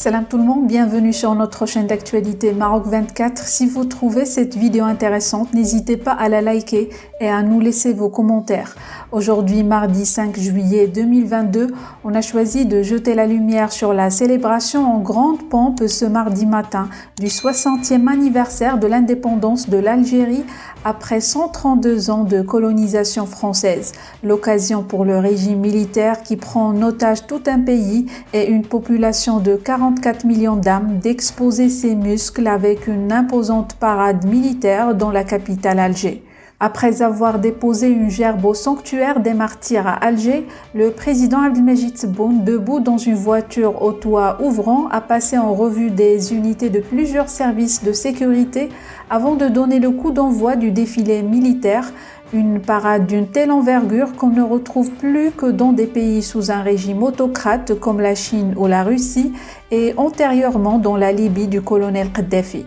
Salam tout le monde, bienvenue sur notre chaîne d'actualité Maroc 24. Si vous trouvez cette vidéo intéressante, n'hésitez pas à la liker et à nous laisser vos commentaires. Aujourd'hui, mardi 5 juillet 2022, on a choisi de jeter la lumière sur la célébration en grande pompe ce mardi matin du 60e anniversaire de l'indépendance de l'Algérie après 132 ans de colonisation française. L'occasion pour le régime militaire qui prend en otage tout un pays et une population de 44 millions d'âmes d'exposer ses muscles avec une imposante parade militaire dans la capitale Alger. Après avoir déposé une gerbe au sanctuaire des martyrs à Alger, le président Abdelmadjid Tebboune, debout dans une voiture au toit ouvrant, a passé en revue des unités de plusieurs services de sécurité avant de donner le coup d'envoi du défilé militaire, une parade d'une telle envergure qu'on ne retrouve plus que dans des pays sous un régime autocrate comme la Chine ou la Russie et antérieurement dans la Libye du colonel Kadhafi.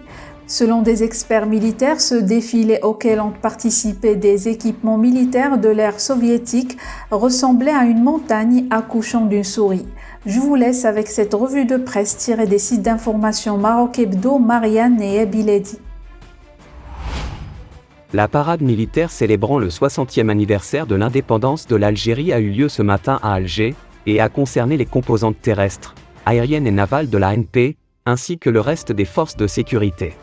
Selon des experts militaires, ce défilé auquel ont participé des équipements militaires de l'ère soviétique ressemblait à une montagne accouchant d'une souris. Je vous laisse avec cette revue de presse tirée des sites d'information Maroc Hebdo, Marianne et Abiledi. La parade militaire célébrant le 60e anniversaire de l'indépendance de l'Algérie a eu lieu ce matin à Alger et a concerné les composantes terrestres, aériennes et navales de l'ANP, ainsi que le reste des forces de sécurité.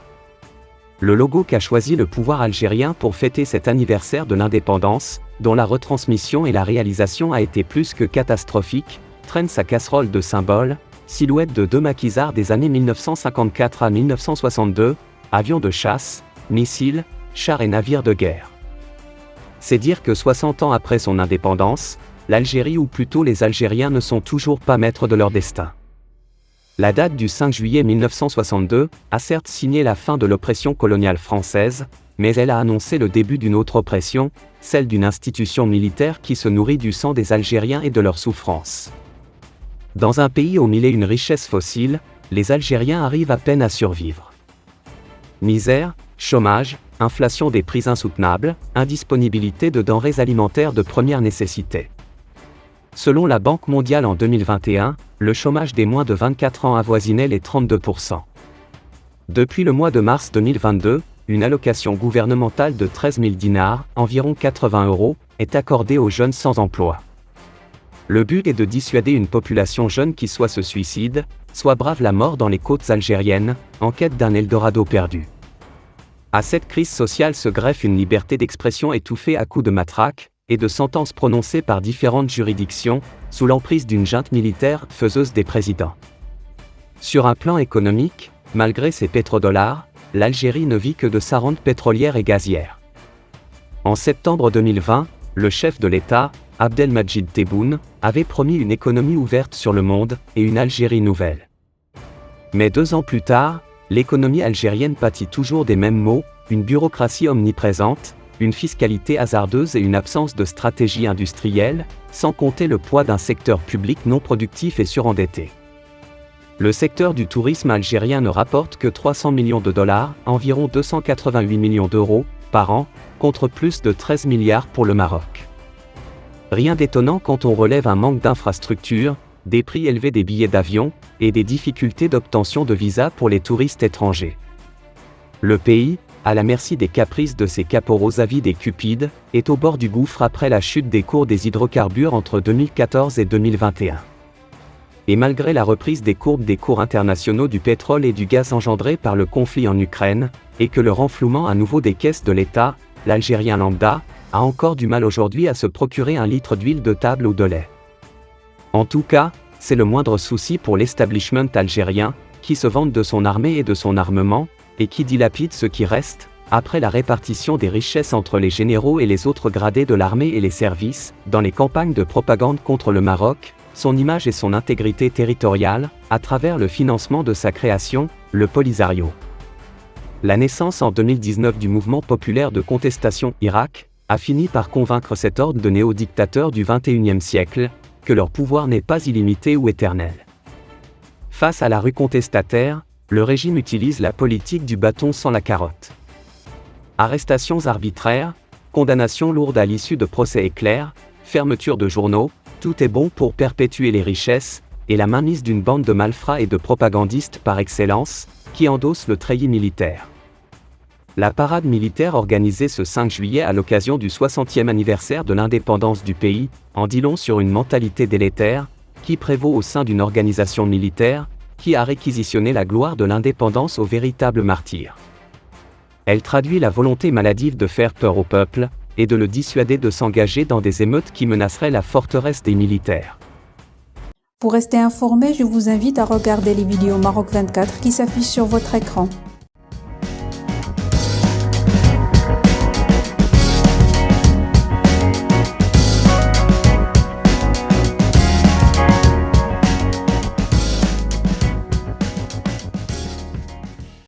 Le logo qu'a choisi le pouvoir algérien pour fêter cet anniversaire de l'indépendance, dont la retransmission et la réalisation a été plus que catastrophique, traîne sa casserole de symboles, silhouette de deux maquisards des années 1954 à 1962, avions de chasse, missiles, chars et navires de guerre. C'est dire que 60 ans après son indépendance, l'Algérie ou plutôt les Algériens ne sont toujours pas maîtres de leur destin. La date du 5 juillet 1962 a certes signé la fin de l'oppression coloniale française, mais elle a annoncé le début d'une autre oppression, celle d'une institution militaire qui se nourrit du sang des Algériens et de leurs souffrances. Dans un pays aux mille et une richesses fossiles, les Algériens arrivent à peine à survivre. Misère, chômage, inflation des prix insoutenables, indisponibilité de denrées alimentaires de première nécessité. Selon la Banque mondiale en 2021, le chômage des moins de 24 ans avoisinait les 32%. Depuis le mois de mars 2022, une allocation gouvernementale de 13 000 dinars, environ 80 €, est accordée aux jeunes sans emploi. Le but est de dissuader une population jeune qui soit se suicide, soit brave la mort dans les côtes algériennes, en quête d'un Eldorado perdu. À cette crise sociale se greffe une liberté d'expression étouffée à coups de matraque, et de sentences prononcées par différentes juridictions, sous l'emprise d'une junte militaire faiseuse des présidents. Sur un plan économique, malgré ses pétrodollars, l'Algérie ne vit que de sa rente pétrolière et gazière. En septembre 2020, le chef de l'État, Abdelmadjid Tebboune, avait promis une économie ouverte sur le monde et une Algérie nouvelle. Mais 2 ans plus tard, l'économie algérienne pâtit toujours des mêmes maux, une bureaucratie omniprésente, une fiscalité hasardeuse et une absence de stratégie industrielle, sans compter le poids d'un secteur public non productif et surendetté. Le secteur du tourisme algérien ne rapporte que 300 millions de dollars, environ 288 millions d'euros, par an, contre plus de 13 milliards pour le Maroc. Rien d'étonnant quand on relève un manque d'infrastructures, des prix élevés des billets d'avion, et des difficultés d'obtention de visas pour les touristes étrangers. Le pays, à la merci des caprices de ses caporaux avides et cupides, est au bord du gouffre après la chute des cours des hydrocarbures entre 2014 et 2021. Et malgré la reprise des courbes des cours internationaux du pétrole et du gaz engendrés par le conflit en Ukraine, et que le renflouement à nouveau des caisses de l'État, l'Algérien lambda, a encore du mal aujourd'hui à se procurer un litre d'huile de table ou de lait. En tout cas, c'est le moindre souci pour l'establishment algérien, qui se vante de son armée et de son armement, et qui dilapide ce qui reste, après la répartition des richesses entre les généraux et les autres gradés de l'armée et les services, dans les campagnes de propagande contre le Maroc, son image et son intégrité territoriale, à travers le financement de sa création, le Polisario. La naissance en 2019 du mouvement populaire de contestation Irak, a fini par convaincre cet ordre de néo-dictateurs du XXIe siècle, que leur pouvoir n'est pas illimité ou éternel. Face à la rue contestataire, le régime utilise la politique du bâton sans la carotte. Arrestations arbitraires, condamnations lourdes à l'issue de procès éclairs, fermeture de journaux, tout est bon pour perpétuer les richesses, et la mainmise d'une bande de malfrats et de propagandistes par excellence, qui endossent le treillis militaire. La parade militaire organisée ce 5 juillet à l'occasion du 60e anniversaire de l'indépendance du pays, en dit long sur une mentalité délétère, qui prévaut au sein d'une organisation militaire, qui a réquisitionné la gloire de l'indépendance aux véritables martyrs. Elle traduit la volonté maladive de faire peur au peuple, et de le dissuader de s'engager dans des émeutes qui menaceraient la forteresse des militaires. Pour rester informé, je vous invite à regarder les vidéos Maroc 24 qui s'affichent sur votre écran.